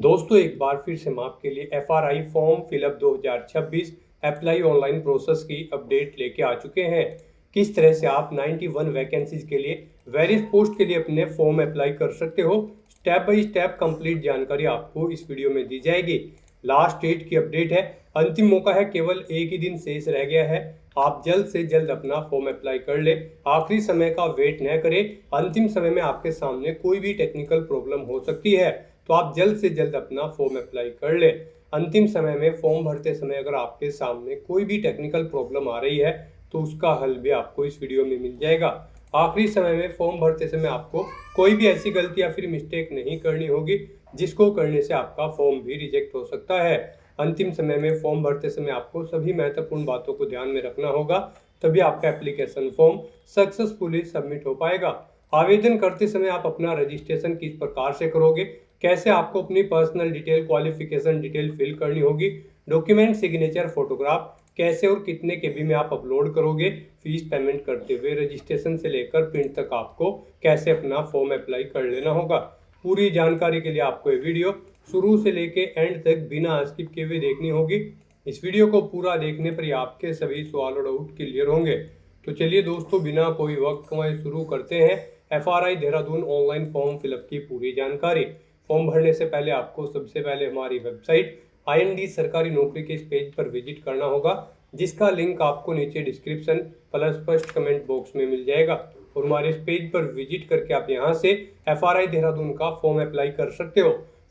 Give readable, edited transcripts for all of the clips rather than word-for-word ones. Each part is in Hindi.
दोस्तों एक बार फिर से हम आपके लिए FRI form fill up 2026 apply online process की अपडेट लेके आ चुके हैं। किस तरह से आप 91 वैकेंसीज के लिए वेरियस पोस्ट के लिए अपने फॉर्म अप्लाई कर सकते हो, स्टेप बाय स्टेप कंप्लीट जानकारी आपको इस वीडियो में दी जाएगी। लास्ट डेट की अपडेट है, अंतिम मौका है, केवल एक ही दिन शेष रह गया है। आप जल्द से जल्द अपना फॉर्म अप्लाई कर ले, आखिरी समय का वेट न करें। अंतिम समय में आपके सामने कोई भी टेक्निकल प्रॉब्लम हो सकती है, तो आप जल्द से जल्द अपना फॉर्म अप्लाई कर ले। अंतिम समय में फॉर्म भरते समय अगर आपके सामने कोई भी टेक्निकल प्रॉब्लम आ रही है तो उसका हल भी आपको इस वीडियो में मिल जाएगा। आखिरी समय में फॉर्म भरते समय आपको कोई भी ऐसी गलती या फिर मिस्टेक नहीं करनी होगी जिसको करने से आपका फॉर्म भी रिजेक्ट हो सकता है। अंतिम समय में फॉर्म भरते समय आपको सभी महत्वपूर्ण बातों को ध्यान में रखना होगा, तभी आपका एप्लीकेशन फॉर्म सक्सेसफुली सबमिट हो पाएगा। आवेदन करते समय आप अपना रजिस्ट्रेशन किस प्रकार से करोगे, कैसे आपको अपनी personal detail, qualification detail fill करनी होगी, डॉक्यूमेंट, सिग्नेचर, फोटोग्राफ कैसे और कितने केबी में आप अपलोड करोगे, फीस पेमेंट करते हुए रजिस्ट्रेशन से लेकर प्रिंट तक आपको कैसे अपना फॉर्म अप्लाई कर लेना होगा। पूरी जानकारी के लिए आपको ये वीडियो शुरू से लेके एंड तक बिना स्किप किए हुए देखनी होगी। इस वीडियो को पूरा देखने पर ही आपके सभी सवाल और डाउट क्लियर होंगे। तो चलिए दोस्तों, बिना कोई वक्त गंवाए शुरू करते हैं FRI Dehradun online form fill up की पूरी जानकारी। फॉर्म भरने से पहले आपको सबसे पहले हमारी वेबसाइट IND सरकारी नौकरी के इस पेज पर विजिट करना होगा, जिसका लिंक आपको नीचे description plus first comment box में मिल जाएगा। और हमारे इस पेज पर विजिट करके आप यहां से एफआरआई देहरादून का फॉर्म अप्लाई कर सकते हो।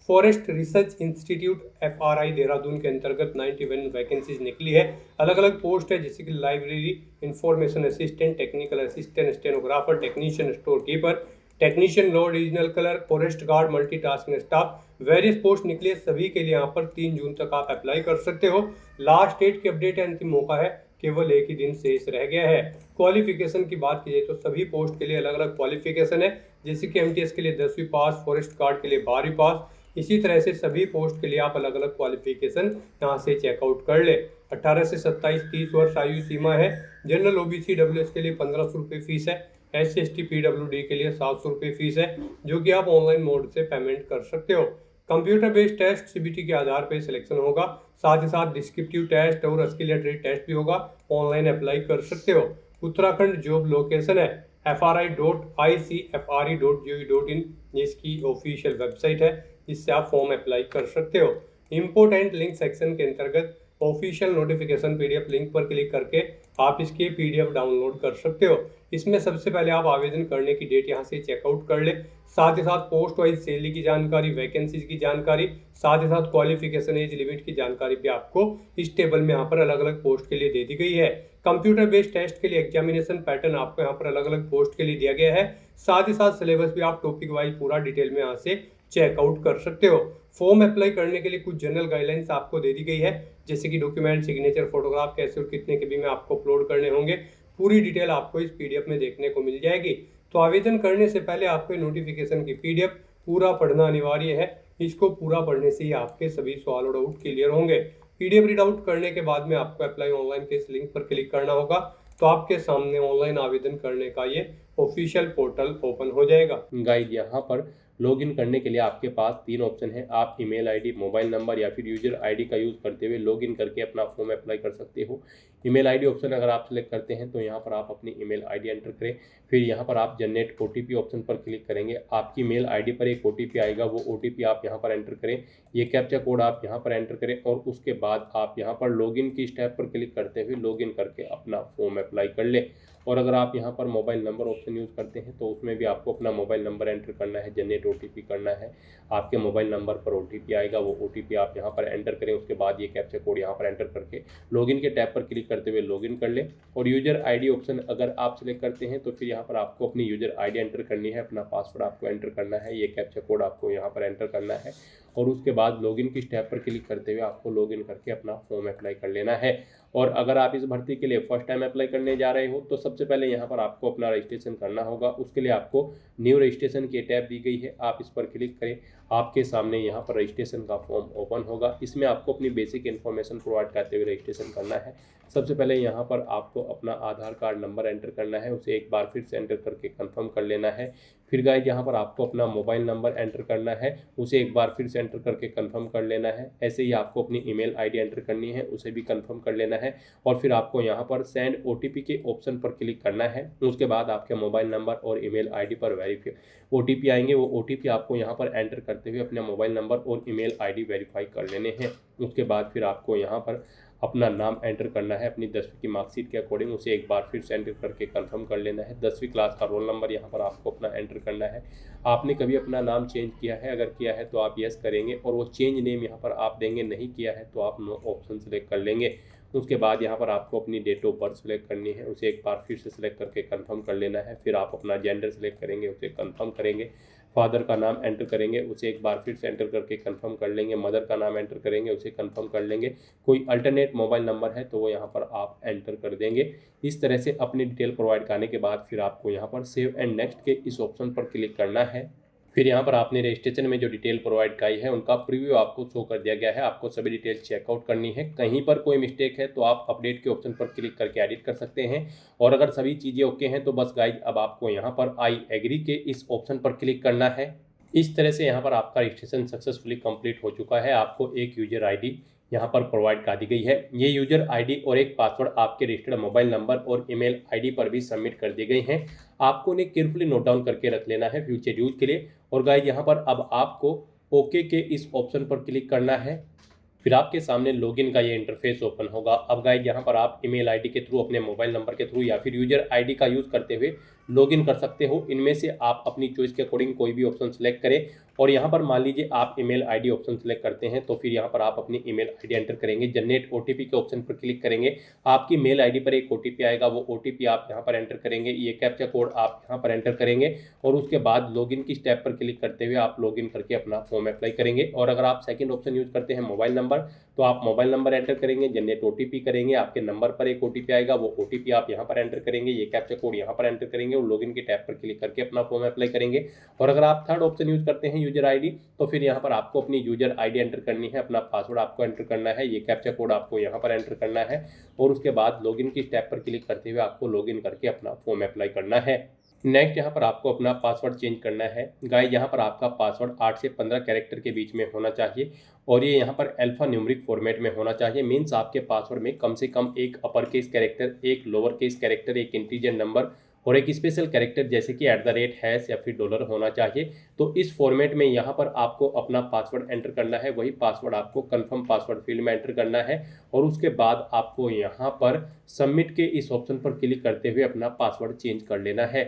Forest research institute FRI Dehradun के अंतर्गत 91 वैकेंसीज निकली है। अलग अलग पोस्ट है, जैसे कि library, information assistant, technical assistant, stenographer, technician, store keeper, technician, low regional colour, forest guard, multitasking staff, various post निकली है। सभी के लिए यहाँ पर 3 जून तक आप अप्लाई कर सकते हो। लास्ट डेट की अपडेट है, अंतिम मौका है, केवल एक ही दिन शेष रह गया है। क्वालिफिकेशन की बात की जाए तो सभी पोस्ट के लिए अलग अलग क्वालिफिकेशन है, जैसे कि MTS के लिए 10वीं पास, फॉरेस्ट गार्ड के लिए 12वीं पास। इसी तरह से सभी पोस्ट के लिए आप अलग अलग क्वालिफिकेशन यहाँ से चेकआउट कर ले। 18 से 27-30 वर्ष आयु सीमा है। जनरल OBC WS के लिए 1500 रुपये फीस है। SC/ST PWD के लिए 700 रुपये फीस है, जो कि आप ऑनलाइन मोड से पेमेंट कर सकते हो। कंप्यूटर बेस्ड टेस्ट CBT के आधार पर सिलेक्शन होगा, साथ ही साथ डिस्क्रिप्टिव टेस्ट और स्किल टेस्ट भी होगा। ऑनलाइन अप्लाई कर सकते हो। उत्तराखंड जॉब लोकेशन है fri.icfre.gov.in, इसकी ऑफिशियल वेबसाइट है, जिससे आप फॉर्म अप्लाई कर सकते हो। इंपोर्टेंट लिंक सेक्शन के अंतर्गत ऑफिशियल नोटिफिकेशन PDF लिंक पर क्लिक करके आप इसके PDF डाउनलोड कर सकते हो। इसमें सबसे पहले आप आवेदन करने की डेट यहाँ से चेकआउट कर ले, साथ ही साथ पोस्ट वाइज सैलरी की जानकारी, वैकेंसीज की जानकारी, साथ ही साथ क्वालिफिकेशन, एज लिमिट की जानकारी भी आपको इस टेबल में यहाँ पर अलग अलग पोस्ट के लिए दे दी गई है। कंप्यूटर बेस्ड टेस्ट के लिए एग्जामिनेशन पैटर्न आपको यहाँ पर अलग अलग पोस्ट के लिए दिया गया है। साथ ही साथ सिलेबस भी आप टॉपिक वाइज पूरा डिटेल में यहाँ से चेकआउट कर सकते हो। फॉर्म अप्लाई करने के लिए कुछ जनरल गाइडलाइंस आपको दे दी गई है, जैसे कि डॉक्यूमेंट, सिग्नेचर, फोटोग्राफ कैसे और कितने केबी में आपको अपलोड करने होंगे। पूरी डिटेल आपको इस PDF में देखने को मिल जाएगी। तो आवेदन करने से पहले आपको नोटिफिकेशन की PDF पूरा पढ़ना अनिवार्य है। इसको पूरा पढ़ने से ही आपके सभी सवाल और डाउट क्लियर होंगे। PDF रीड आउट करने के बाद में आपको अप्लाई ऑनलाइन के इस लिंक पर क्लिक करना होगा, तो आपके सामने ऑनलाइन आवेदन करने का ये ऑफिशियल पोर्टल ओपन हो जाएगा। गाइड यहाँ पर लॉगिन करने के लिए आपके पास 3 ऑप्शन है। आप ईमेल आईडी, मोबाइल नंबर या फिर यूजर आईडी का यूज़ करते हुए लॉगिन करके अपना फॉर्म अप्लाई कर सकते हो। ईमेल आईडी ऑप्शन अगर आप सिलेक्ट करते हैं तो यहाँ पर आप अपनी ईमेल आईडी एंटर करें। फिर यहाँ पर आप जनरेट OTP ऑप्शन पर क्लिक करेंगे। आपकी मेल आईडी पर एक OTP आएगा, वो OTP आप यहाँ पर एंटर करें। ये कैप्चा कोड आप यहाँ पर एंटर करें और उसके बाद आप यहाँ पर लॉगिन की स्टेप पर क्लिक करते हुए लॉगिन करके अपना फॉर्म अप्लाई कर ले। और अगर आप यहाँ पर मोबाइल नंबर ऑप्शन यूज़ करते हैं तो उसमें भी आपको अपना मोबाइल नंबर एंटर करना है, जनरेट OTP करना है। आपके मोबाइल नंबर पर OTP आएगा, वो OTP आप यहाँ पर एंटर करें। उसके बाद ये कैप्चा कोड यहाँ पर एंटर करके लॉगिन के टैब पर क्लिक करते हुए लॉगिन कर लें। और यूजर आईडी ऑप्शन अगर आप सिलेक्ट करते हैं तो फिर यहाँ पर आपको अपनी यूजर आईडी एंटर करनी है, अपना पासवर्ड आपको एंटर करना है, ये कैप्चा कोड आपको यहाँ पर एंटर करना है। और उसके बाद लॉगिन की स्टेप पर क्लिक करते हुए आपको लॉगिन करके अपना फॉर्म अप्लाई कर लेना है। और अगर आप इस भर्ती के लिए फर्स्ट टाइम अप्लाई करने जा रहे हो तो सबसे पहले यहाँ पर आपको अपना रजिस्ट्रेशन करना होगा। उसके लिए आपको न्यू रजिस्ट्रेशन की टैब दी गई है, आप इस पर क्लिक करें। आपके सामने यहाँ पर रजिस्ट्रेशन का फॉर्म ओपन होगा। इसमें आपको अपनी बेसिक इन्फॉर्मेशन प्रोवाइड करते हुए रजिस्ट्रेशन करना है। सबसे पहले यहाँ पर आपको अपना आधार कार्ड नंबर एंटर करना है, उसे एक बार फिर से एंटर करके कंफर्म कर लेना है। फिर गाइज यहाँ पर आपको अपना मोबाइल नंबर एंटर करना है, उसे एक बार फिर से एंटर करके कंफर्म कर लेना है। ऐसे ही आपको अपनी ईमेल आईडी एंटर करनी है, उसे भी कंफर्म कर लेना है और फिर आपको यहाँ पर सेंड ओटीपी के ऑप्शन पर क्लिक करना है। उसके बाद आपके मोबाइल नंबर और ईमेल आईडी पर ओटीपी आएंगे, वो ओटीपी आपको यहाँ पर एंटर करते हुए अपने मोबाइल नंबर और ईमेल आईडी वेरीफाई कर लेने हैं। उसके बाद फिर आपको यहाँ पर अपना नाम एंटर करना है अपनी 10वीं की मार्कशीट के अकॉर्डिंग, उसे एक बार फिर से एंटर करके कंफर्म कर लेना है। 10वीं क्लास का रोल नंबर यहाँ पर आपको अपना एंटर करना है। आपने कभी अपना नाम चेंज किया है? अगर किया है तो आप यस करेंगे और वो चेंज नेम यहाँ पर आप देंगे, नहीं किया है तो आप नो ऑप्शन सेलेक्ट कर लेंगे। उसके बाद यहाँ पर आपको अपनी डेट ऑफ बर्थ सेलेक्ट करनी है, उसे एक बार फिर से सेलेक्ट करके कंफर्म कर लेना है। फिर आप अपना जेंडर सेलेक्ट करेंगे, उसे कंफर्म करेंगे। फादर का नाम एंटर करेंगे, उसे एक बार फिर से एंटर करके कंफर्म कर लेंगे। मदर का नाम एंटर करेंगे, उसे कंफर्म कर लेंगे। कोई अल्टरनेट मोबाइल नंबर है तो वो यहाँ पर आप एंटर कर देंगे। इस तरह से अपनी डिटेल प्रोवाइड करने के बाद फिर आपको यहाँ पर सेव एंड नेक्स्ट के इस ऑप्शन पर क्लिक करना है। फिर यहाँ पर आपने रजिस्ट्रेशन में जो डिटेल प्रोवाइड कराई है उनका प्रीव्यू आपको शो कर दिया गया है। आपको सभी डिटेल चेकआउट करनी है। कहीं पर कोई मिस्टेक है तो आप अपडेट के ऑप्शन पर क्लिक करके एडिट कर सकते हैं। और अगर सभी चीज़ें ओके हैं तो बस गाइज अब आपको यहाँ पर आई एग्री के इस ऑप्शन पर क्लिक करना है। इस तरह से यहाँ पर आपका रजिस्ट्रेशन सक्सेसफुली कंप्लीट हो चुका है। आपको एक यूजर आईडी यहाँ पर प्रोवाइड कर दी गई है। ये यूजर आईडी और एक पासवर्ड आपके रजिस्टर्ड मोबाइल नंबर और ईमेल आईडी पर भी सबमिट कर दी गई हैं। आपको उन्हें केयरफुली नोट डाउन करके रख लेना है फ्यूचर यूज के लिए। और गाइस यहाँ पर अब आपको ओके के इस ऑप्शन पर क्लिक करना है। फिर आपके सामने लॉगिन का ये इंटरफेस ओपन होगा। अब गाइस यहाँ पर आप ईमेल आईडी के थ्रू, अपने मोबाइल नंबर के थ्रू या फिर यूजर आईडी का यूज़ करते हुए लॉगिन कर सकते हो। इनमें से आप अपनी चॉइस के अकॉर्डिंग कोई भी ऑप्शन सेलेक्ट करें। और यहाँ पर मान लीजिए आप ईमेल आईडी ऑप्शन सेलेक्ट करते हैं तो फिर यहाँ पर आप अपनी ईमेल आईडी एंटर करेंगे। जनरेट ओटीपी के ऑप्शन पर क्लिक करेंगे। आपकी मेल आईडी पर एक ओटीपी आएगा, वो ओटीपी आप यहाँ पर एंटर करेंगे। ये कैप्चा कोड आप यहाँ पर एंटर करेंगे और उसके बाद लॉगिन की स्टेप पर क्लिक करते हुए आप लॉगिन करके अपना फॉर्म अप्लाई करेंगे। और अगर आप सेकंड ऑप्शन यूज करते हैं मोबाइल नंबर, तो आप मोबाइल नंबर एंटर करेंगे, जनरेट ओटीपी करेंगे। आपके नंबर पर एक ओटीपी आएगा, वो ओटीपी आप यहाँ पर एंटर करेंगे। ये कैप्चा कोड यहाँ पर एंटर करेंगे और लॉगिन की टैब पर क्लिक करके अपना फॉर्म अप्लाई करेंगे। और अगर आप थर्ड ऑप्शन यूज करते हैं यूजर आईडी, तो फिर यहाँ पर आपको अपनी यूजर आईडी एंटर करनी है, अपना पासवर्ड आपको एंटर करना है, ये कैप्चा कोड आपको यहाँ पर एंटर करना है और उसके बाद लॉगिन की स्टेप पर क्लिक करते हुए आपको लॉगिन करके अपना फॉर्म अप्लाई करना है। नेक्स्ट यहाँ पर आपको अपना पासवर्ड चेंज करना है। गाइस यहाँ पर आपका पासवर्ड 8 से 15 कैरेक्टर के बीच में होना चाहिए और ये यहाँ पर अल्फा न्यूमेरिक फॉर्मेट में होना चाहिए। मीन्स आपके पासवर्ड में कम से कम एक अपर केस कैरेक्टर, एक लोअर केस कैरेक्टर, एक इंटीजर नंबर और एक स्पेशल कैरेक्टर जैसे कि @ या फिर डॉलर होना चाहिए। तो इस फॉर्मेट में यहाँ पर आपको अपना पासवर्ड एंटर करना है। वही पासवर्ड आपको कंफर्म पासवर्ड फील्ड में एंटर करना है और उसके बाद आपको यहाँ पर सबमिट के इस ऑप्शन पर क्लिक करते हुए अपना पासवर्ड चेंज कर लेना है।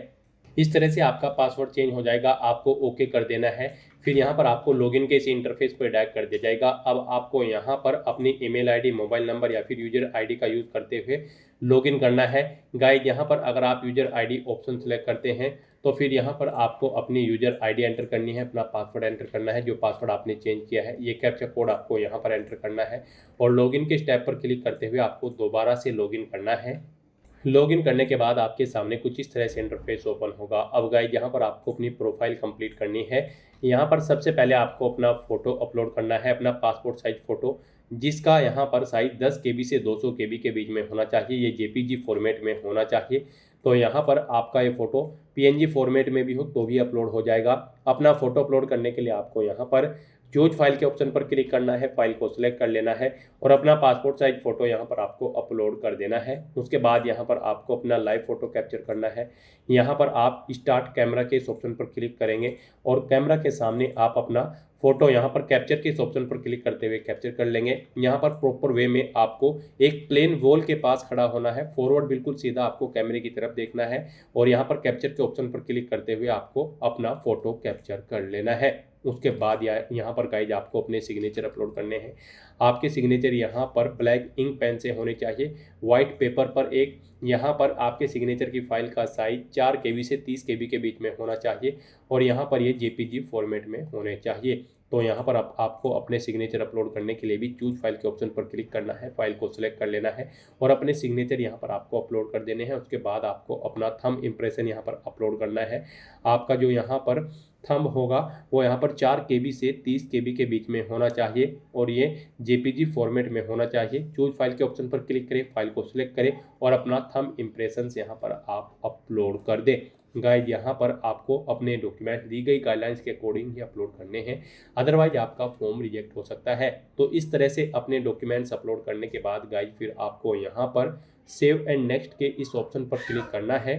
इस तरह से आपका पासवर्ड चेंज हो जाएगा। आपको ओके कर देना है। फिर यहाँ पर आपको लॉगिन के इस इंटरफेस पर डायरेक्ट कर दिया जाएगा। अब आपको यहाँ पर अपनी ईमेल आईडी, मोबाइल नंबर या फिर यूजर आईडी का यूज़ करते हुए लॉगिन करना है। गाइस यहाँ पर अगर आप यूजर आईडी ऑप्शन सेलेक्ट करते हैं तो फिर यहाँ पर आपको अपनी यूजर आईडी एंटर करनी है, अपना पासवर्ड एंटर करना है, जो पासवर्ड आपने चेंज किया है। ये कैप्चा कोड आपको यहाँ पर एंटर करना है और लॉगिन के स्टेप पर क्लिक करते हुए आपको दोबारा से लॉगिन करना है। लॉगिन करने के बाद आपके सामने कुछ इस तरह से इंटरफेस ओपन होगा। अब गाइस यहाँ पर आपको अपनी प्रोफाइल कंप्लीट करनी है। यहाँ पर सबसे पहले आपको अपना फ़ोटो अपलोड करना है, अपना पासपोर्ट साइज फ़ोटो, जिसका यहाँ पर साइज 10 KB से 200 KB के बीच में होना चाहिए। ये JPG फॉर्मेट में होना चाहिए। तो यहाँ पर आपका ये फ़ोटो PNG फॉर्मेट में भी हो तो भी अपलोड हो जाएगा। अपना फ़ोटो अपलोड करने के लिए आपको यहाँ पर चूज फाइल के ऑप्शन पर क्लिक करना है, फाइल को सिलेक्ट कर लेना है और अपना पासपोर्ट साइज फ़ोटो यहाँ पर आपको अपलोड कर देना है। उसके बाद यहाँ पर आपको अपना लाइव फ़ोटो कैप्चर करना है। यहाँ पर आप स्टार्ट कैमरा के इस ऑप्शन पर क्लिक करेंगे और कैमरा के सामने आप अपना फ़ोटो यहाँ पर कैप्चर के इस ऑप्शन पर क्लिक करते हुए कैप्चर कर लेंगे। यहाँ पर प्रॉपर वे में आपको एक प्लेन वॉल के पास खड़ा होना है, फॉरवर्ड बिल्कुल सीधा आपको कैमरे की तरफ देखना है और यहाँ पर कैप्चर के ऑप्शन पर क्लिक करते हुए आपको अपना फ़ोटो कैप्चर कर लेना है। उसके बाद यहाँ पर गाइज आपको अपने सिग्नेचर अपलोड करने हैं। आपके सिग्नेचर यहाँ पर ब्लैक इंक पेन से होने चाहिए, वाइट पेपर पर एक। यहाँ पर आपके सिग्नेचर की फाइल का साइज 4 KB से 30 KB के बीच में होना चाहिए और यहाँ पर ये JPG फॉर्मेट में होने चाहिए। तो यहाँ पर आपको अपने सिग्नेचर अपलोड करने के लिए भी चूज फाइल के ऑप्शन पर क्लिक करना है, फाइल को सिलेक्ट कर लेना है और अपने सिग्नेचर यहाँ पर आपको अपलोड कर देने हैं। उसके बाद आपको अपना थंब इम्प्रेशन यहाँ पर अपलोड करना है। आपका जो यहाँ पर थंब होगा वो यहाँ पर 4 KB से 30 KB के बीच में होना चाहिए और ये JPG फॉर्मेट में होना चाहिए। चूज फाइल के ऑप्शन पर क्लिक करें, फाइल को सिलेक्ट करें और अपना थंब इम्प्रेशंस यहाँ पर आप अपलोड कर दें। गाइज यहाँ पर आपको अपने डॉक्यूमेंट दी गई गाइडलाइंस के अकॉर्डिंग ही अपलोड करने हैं, अदरवाइज आपका फॉर्म रिजेक्ट हो सकता है। तो इस तरह से अपने डॉक्यूमेंट्स अपलोड करने के बाद गाइज फिर आपको यहाँ पर सेव एंड नेक्स्ट के इस ऑप्शन पर क्लिक करना है।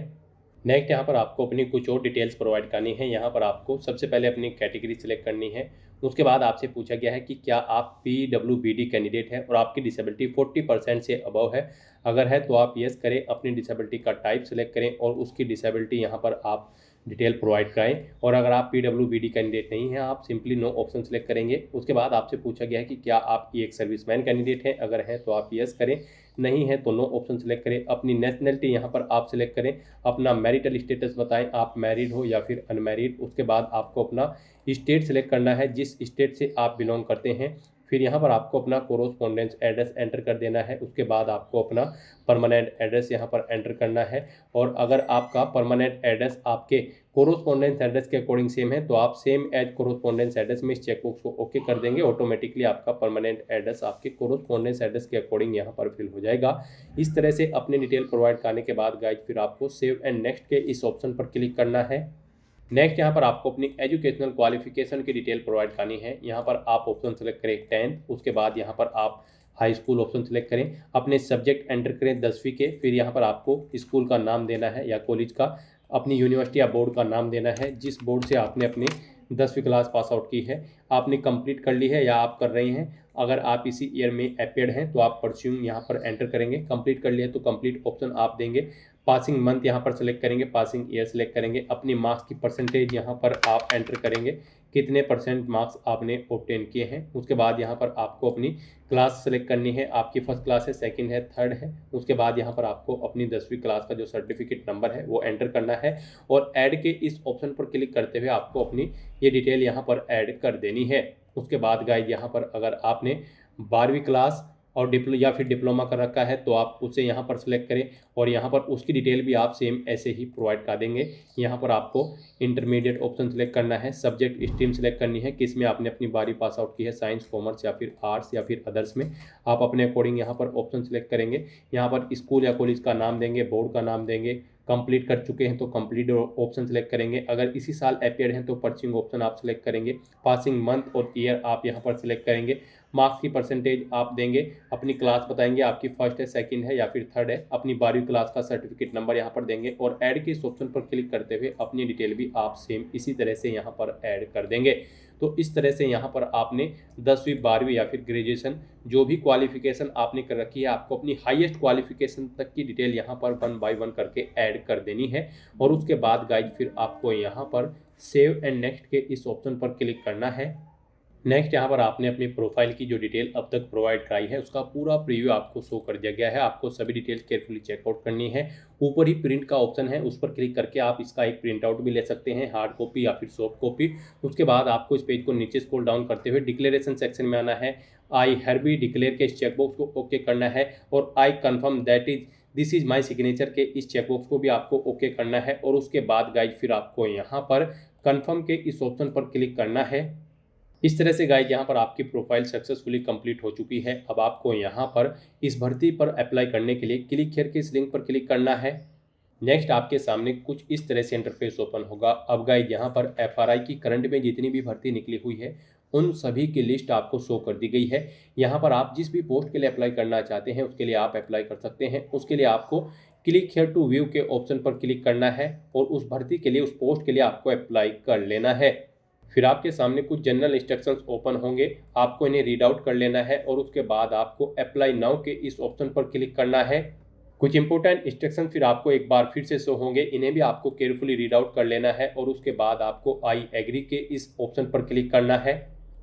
नेक्स्ट यहाँ पर आपको अपनी कुछ और डिटेल्स प्रोवाइड करनी है। यहाँ पर आपको सबसे पहले अपनी कैटेगरी सिलेक्ट करनी है। उसके बाद आपसे पूछा गया है कि क्या आप PWBD कैंडिडेट है और आपकी डिसेबिलिटी 40% से अबव है। अगर है तो आप यस करें, अपनी डिसेबिलिटी का टाइप सेलेक्ट करें और उसकी डिसेबिलिटी यहाँ पर आप डिटेल प्रोवाइड कराएं। और अगर आप PWBD कैंडिडेट नहीं है, आप सिंपली नो ऑप्शन सेलेक्ट करेंगे। उसके बाद आपसे पूछा गया है कि क्या आप एक सर्विसमैन कैंडिडेट हैं। अगर है तो आप यस करें, नहीं है तो नो ऑप्शन सेलेक्ट करें। अपनी नेशनलिटी यहाँ पर आप सिलेक्ट करें, अपना मैरिटल स्टेटस बताएं, आप मैरिड हो या फिर अनमैरिड। उसके बाद आपको अपना स्टेट सेलेक्ट करना है, जिस स्टेट से आप बिलोंग करते हैं। फिर यहाँ पर आपको अपना कोरोस्पोंडेंस एड्रेस एंटर कर देना है। उसके बाद आपको अपना परमानेंट एड्रेस यहाँ पर एंटर करना है। और अगर आपका परमानेंट एड्रेस आपके कोरोस्पोंडेंस एड्रेस के अकॉर्डिंग सेम है तो आप सेम एज कोरोस्पोंडेंस एड्रेस में इस चेकबॉक्स को ओके कर देंगे। ऑटोमेटिकली आपका परमानेंट एड्रेस आपके कोरोस्पोंडेंस एड्रेस के अकॉर्डिंग यहाँ पर फिल हो जाएगा। इस तरह से अपनी डिटेल प्रोवाइड करने के बाद गाइज फिर आपको सेव एंड नेक्स्ट के इस ऑप्शन पर क्लिक करना है। नेक्स्ट यहाँ पर आपको अपनी एजुकेशनल क्वालिफिकेशन की डिटेल प्रोवाइड करनी है। यहाँ पर आप ऑप्शन सेलेक्ट करें 10th। उसके बाद यहाँ पर आप हाई स्कूल ऑप्शन सेलेक्ट करें, अपने सब्जेक्ट एंटर करें 10वीं के। फिर यहाँ पर आपको स्कूल का नाम देना है या कॉलेज का, अपनी यूनिवर्सिटी या बोर्ड का नाम देना है जिस बोर्ड से आपने अपनी 10वीं क्लास पास आउट की है। आपने कंप्लीट कर ली है या आप कर रही हैं। अगर आप इसी ईयर में अपेयर्ड हैं तो आप परस्यूइंग यहाँ पर एंटर करेंगे। कंप्लीट कर लिया है तो कंप्लीट ऑप्शन आप देंगे। पासिंग मंथ यहाँ पर सेलेक्ट करेंगे, पासिंग ईयर सेलेक्ट करेंगे। अपनी मार्क्स की परसेंटेज यहाँ पर आप एंटर करेंगे, कितने % मार्क्स आपने ऑब्टेन किए हैं। उसके बाद यहाँ पर आपको अपनी क्लास सेलेक्ट करनी है, आपकी फर्स्ट क्लास है, सेकंड है, थर्ड है। उसके बाद यहाँ पर आपको अपनी 10वीं क्लास का जो सर्टिफिकेट नंबर है वो एंटर करना है। और ऐड के इस ऑप्शन पर क्लिक करते हुए आपको अपनी ये डिटेल यहाँ पर ऐड कर देनी है। उसके बाद गाइज यहाँ पर अगर आपने 12वीं क्लास और या फिर डिप्लोमा कर रखा है तो आप उसे यहाँ पर सेलेक्ट करें और यहाँ पर उसकी डिटेल भी आप सेम ऐसे ही प्रोवाइड कर देंगे। यहाँ पर आपको इंटरमीडिएट ऑप्शन सेलेक्ट करना है, सब्जेक्ट स्ट्रीम सेलेक्ट करनी है, किस में आपने अपनी 12वीं पास आउट की है, साइंस, कॉमर्स या फिर आर्ट्स या फिर अदर्स में। आप अपने अकॉर्डिंग यहाँ पर ऑप्शन सेलेक्ट करेंगे। यहाँ पर स्कूल या कॉलेज का नाम देंगे, बोर्ड का नाम देंगे। कंप्लीट कर चुके हैं तो कंप्लीट ऑप्शन सेलेक्ट करेंगे। अगर इसी साल अपेयर हैं तो परचिंग ऑप्शन आप सेलेक्ट करेंगे। पासिंग मंथ और ईयर आप यहाँ पर सेलेक्ट करेंगे। मार्क्स की परसेंटेज आप देंगे, अपनी क्लास बताएंगे, आपकी फर्स्ट है, सेकंड है या फिर थर्ड है। अपनी 12वीं क्लास का सर्टिफिकेट नंबर यहाँ पर देंगे और ऐड के इस ऑप्शन पर क्लिक करते हुए अपनी डिटेल भी आप सेम इसी तरह से यहाँ पर ऐड कर देंगे। तो इस तरह से यहाँ पर आपने 10वीं, 12वीं या फिर ग्रेजुएशन जो भी क्वालिफिकेशन आपने कर रखी है, आपको अपनी हाईएस्ट क्वालिफिकेशन तक की डिटेल यहाँ पर 1 by 1 करके ऐड कर देनी है। और उसके बाद गाइज फिर आपको यहाँ पर सेव एंड नेक्स्ट के इस ऑप्शन पर क्लिक करना है। नेक्स्ट यहाँ पर आपने अपनी प्रोफाइल की जो डिटेल अब तक प्रोवाइड कराई है उसका पूरा प्रीव्यू आपको शो कर दिया गया है। आपको सभी डिटेल्स केयरफुली चेकआउट करनी है। ऊपर ही प्रिंट का ऑप्शन है, उस पर क्लिक करके आप इसका एक प्रिंट आउट भी ले सकते हैं, हार्ड कॉपी या फिर सॉफ्ट कॉपी। उसके बाद आपको इस पेज को नीचे स्क्रॉल डाउन करते हुए डिक्लेरेशन सेक्शन में आना है। आई हैरबी डिक्लेयर के इस चेकबॉक्स को ओके करना है और I confirm that is this is my signature के इस चेकबॉक्स को भी आपको ओके करना है। और उसके बाद गाइज फिर आपको यहाँ पर कन्फर्म के इस ऑप्शन पर क्लिक करना है। इस तरह से गाइज यहाँ पर आपकी प्रोफाइल सक्सेसफुली कंप्लीट हो चुकी है। अब आपको यहाँ पर इस भर्ती पर अप्लाई करने के लिए क्लिक हियर के इस लिंक पर क्लिक करना है। नेक्स्ट आपके सामने कुछ इस तरह से इंटरफेस ओपन होगा। अब गाइज यहाँ पर FRI की करंट में जितनी भी भर्ती निकली हुई है उन सभी की लिस्ट आपको शो कर दी गई है। यहाँ पर आप जिस भी पोस्ट के लिए अप्लाई करना चाहते हैं उसके लिए आप अप्लाई कर सकते हैं। उसके लिए आपको क्लिक हियर टू व्यू के ऑप्शन पर क्लिक करना है और उस भर्ती के लिए, उस पोस्ट के लिए आपको अप्लाई कर लेना है। फिर आपके सामने कुछ जनरल इंस्ट्रक्शंस ओपन होंगे, आपको इन्हें रीड आउट कर लेना है और उसके बाद आपको अप्लाई नाउ के इस ऑप्शन पर क्लिक करना है। कुछ इंपॉर्टेंट इंस्ट्रक्शन फिर आपको एक बार फिर से शो होंगे, इन्हें भी आपको केयरफुली रीड आउट कर लेना है और उसके बाद आपको आई एग्री के इस ऑप्शन पर क्लिक करना है।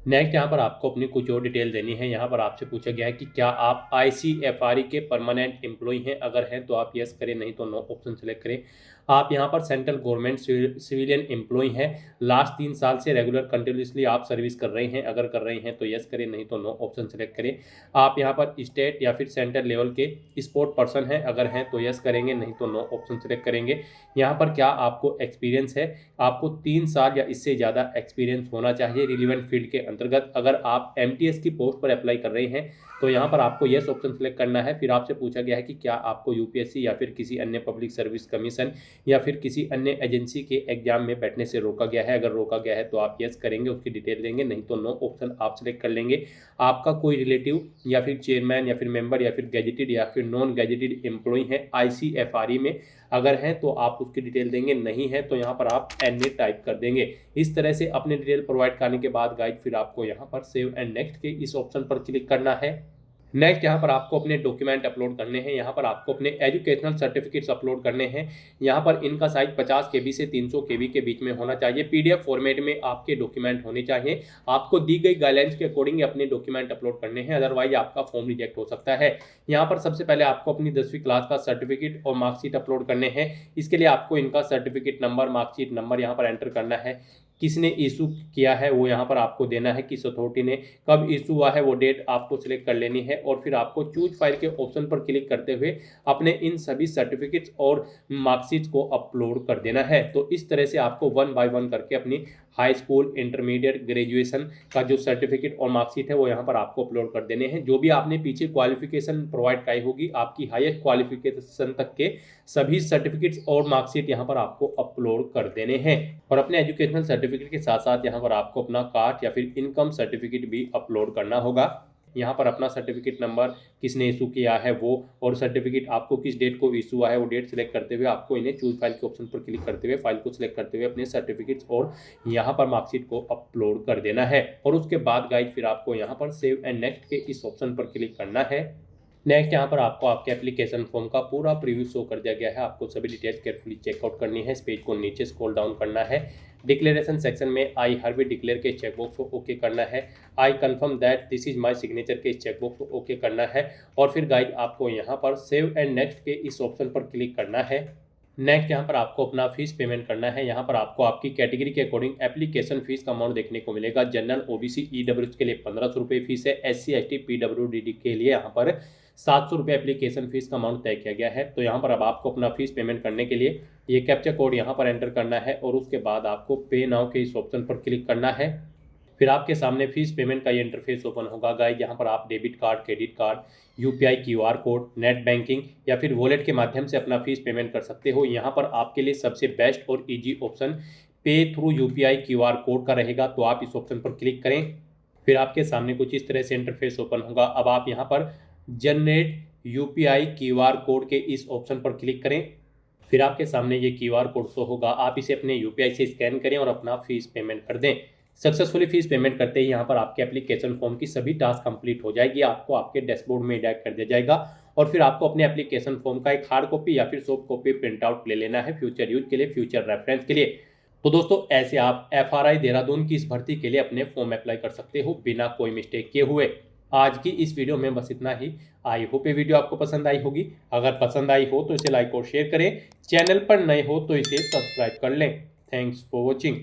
नेक्स्ट यहाँ पर आपको अपनी कुछ और डिटेल देनी है। यहाँ पर आपसे पूछा गया है कि क्या आप ICFRE के परमानेंट एम्प्लॉय हैं। अगर हैं तो आप यस करें, नहीं तो नो ऑप्शन सेलेक्ट करें। आप यहाँ पर सेंट्रल गवर्नमेंट सिविलियन एम्प्लॉय हैं, लास्ट 3 साल से रेगुलर कंटिन्यूसली आप सर्विस कर रहे हैं। अगर कर रहे हैं तो यस करें, नहीं तो नो ऑप्शन सेलेक्ट करें। आप यहाँ पर स्टेट या फिर सेंट्रल लेवल के स्पोर्ट पर्सन हैं। अगर हैं तो यस करेंगे, नहीं तो नो ऑप्शन सेलेक्ट करेंगे। यहाँ पर क्या आपको एक्सपीरियंस है, आपको 3 साल या इससे ज़्यादा एक्सपीरियंस होना चाहिए रिलीवेंट फील्ड के अंतर्गत। अगर आप MTS की पोस्ट पर अप्लाई कर रहे हैं तो यहाँ पर आपको यस ऑप्शन सेलेक्ट करना है। फिर आपसे पूछा गया है कि क्या आपको UPSC या फिर किसी अन्य पब्लिक सर्विस कमीशन या फिर किसी अन्य एजेंसी के एग्जाम में बैठने से रोका गया है? अगर रोका गया है तो आप यस करेंगे, उसकी डिटेल देंगे, नहीं तो नो ऑप्शन आप सिलेक्ट कर लेंगे। आपका कोई रिलेटिव या फिर चेयरमैन या फिर मेंबर या फिर गैजेटेड या फिर नॉन गैजेटेड एम्प्लॉय है ICFRE में, अगर हैं तो आप उसकी डिटेल देंगे, नहीं है तो यहाँ पर आप NA टाइप कर देंगे। इस तरह से अपने डिटेल प्रोवाइड करने के बाद गाइज फिर आपको यहाँ पर सेव एंड नेक्स्ट के इस ऑप्शन पर क्लिक करना है। नेक्स्ट यहाँ पर आपको अपने डॉक्यूमेंट अपलोड करने हैं। यहाँ पर आपको अपने एजुकेशनल सर्टिफिकेट्स अपलोड करने हैं। यहाँ पर इनका साइज 50 KB से 300 KB के बीच में होना चाहिए। PDF फॉर्मेट में आपके डॉक्यूमेंट होने चाहिए। आपको दी गई गाइडलाइंस के अकॉर्डिंग अपने डॉक्यूमेंट अपलोड करने हैं, अदरवाइज आपका फॉर्म रिजेक्ट हो सकता है। यहाँ पर सबसे पहले आपको अपनी 10वीं क्लास का सर्टिफिकेट और मार्कशीट अपलोड करने हैं। इसके लिए आपको इनका सर्टिफिकेट नंबर, मार्कशीट नंबर यहाँ पर एंटर करना है। किसने इशू किया है वो यहाँ पर आपको देना है, किस अथॉरिटी ने, कब इशू हुआ है वो डेट आपको सिलेक्ट कर लेनी है और फिर आपको चूज फाइल के ऑप्शन पर क्लिक करते हुए अपने इन सभी सर्टिफिकेट्स और मार्कशीट्स को अपलोड कर देना है। तो इस तरह से आपको 1 बाय 1 करके अपनी हाई स्कूल, इंटरमीडिएट, ग्रेजुएशन का जो सर्टिफिकेट और मार्कशीट है वो यहाँ पर आपको अपलोड कर देने हैं। जो भी आपने पीछे क्वालिफिकेशन प्रोवाइड कराई होगी, आपकी हाईएस्ट क्वालिफिकेशन तक के सभी सर्टिफिकेट्स और मार्कशीट यहाँ पर आपको अपलोड कर देने हैं। और अपने एजुकेशनल सर्टिफिकेट के साथ साथ यहाँ पर आपको अपना कास्ट या फिर इनकम सर्टिफिकेट भी अपलोड करना होगा। यहाँ पर अपना सर्टिफिकेट नंबर, किसने इशू किया है वो, और सर्टिफिकेट आपको किस डेट को इशू हुआ है वो डेट सिलेक्ट करते हुए आपको इन्हें चूज फाइल के ऑप्शन पर क्लिक करते हुए फाइल को सिलेक्ट करते हुए अपने सर्टिफिकेट्स और यहाँ पर मार्कशीट को अपलोड कर देना है। और उसके बाद गाइज फिर आपको यहाँ पर सेव एंड नेक्स्ट के इस ऑप्शन पर क्लिक करना है। नेक्स्ट यहाँ पर आपको आपके एप्लीकेशन फॉर्म का पूरा प्रीव्यू शो कर दिया गया है। आपको सभी डिटेल्स केयरफुली चेकआउट करनी है। इस पेज को नीचे स्क्रॉल डाउन करना है। डिक्लेरेशन सेक्शन में आई हरवी डिक्लेयर के चेकबॉक्स को ओके करना है। I confirm that this is my signature के चेकबॉक्स को ओके करना है। और फिर गाइड आपको यहाँ पर सेव एंड नेक्स्ट के इस ऑप्शन पर क्लिक करना है। नेक्स्ट यहाँ पर आपको अपना फीस पेमेंट करना है। यहाँ पर आपको आपकी कैटेगरी के अकॉर्डिंग एप्लीकेशन फीस का अमाउंट देखने को मिलेगा। जनरल, OBC, EWS के लिए 1500 रुपये फीस है। SC, ST, PWD के लिए यहाँ पर 700 रुपये एप्लीकेशन फीस का अमाउंट तय किया गया है। तो यहाँ पर अब आपको अपना फीस पेमेंट करने के लिए ये कैप्चा कोड यहाँ पर एंटर करना है और उसके बाद आपको पे नाउ के इस ऑप्शन पर क्लिक करना है। फिर आपके सामने फीस पेमेंट का ये इंटरफेस ओपन होगा गाइस। यहाँ पर आप debit card, credit card, UPI QR code, net banking या फिर वॉलेट के माध्यम से अपना फीस पेमेंट कर सकते हो। यहाँ पर आपके लिए सबसे बेस्ट और इजी ऑप्शन पे थ्रू UPI QR कोड का रहेगा, तो आप इस ऑप्शन पर क्लिक करें। फिर आपके सामने कुछ इस तरह से इंटरफेस ओपन होगा। अब आप यहाँ पर जनरेट UPI QR कोड के इस ऑप्शन पर क्लिक करें। फिर आपके सामने ये QR कोड शो होगा। आप इसे अपने UPI से स्कैन करें और अपना फीस पेमेंट कर दें। सक्सेसफुली फीस पेमेंट करते ही यहाँ पर आपके एप्लीकेशन फॉर्म की सभी टास्क कंप्लीट हो जाएगी। आपको आपके डैशबोर्ड में डायरेक्ट कर दिया जाएगा और फिर आपको अपने एप्लीकेशन फॉर्म का एक हार्ड कॉपी या फिर सॉफ्ट कॉपी प्रिंट आउट ले लेना है फ्यूचर यूज के लिए, फ्यूचर रेफरेंस के लिए। तो दोस्तों ऐसे आप FRI देहरादून की इस भर्ती के लिए अपने फॉर्म अप्लाई कर सकते हो बिना कोई मिस्टेक किए हुए। आज की इस वीडियो में बस इतना ही। आई होप ये वीडियो आपको पसंद आई होगी। अगर पसंद आई हो तो इसे लाइक और शेयर करें। चैनल पर नए हो तो इसे सब्सक्राइब कर लें। Thanks for watching.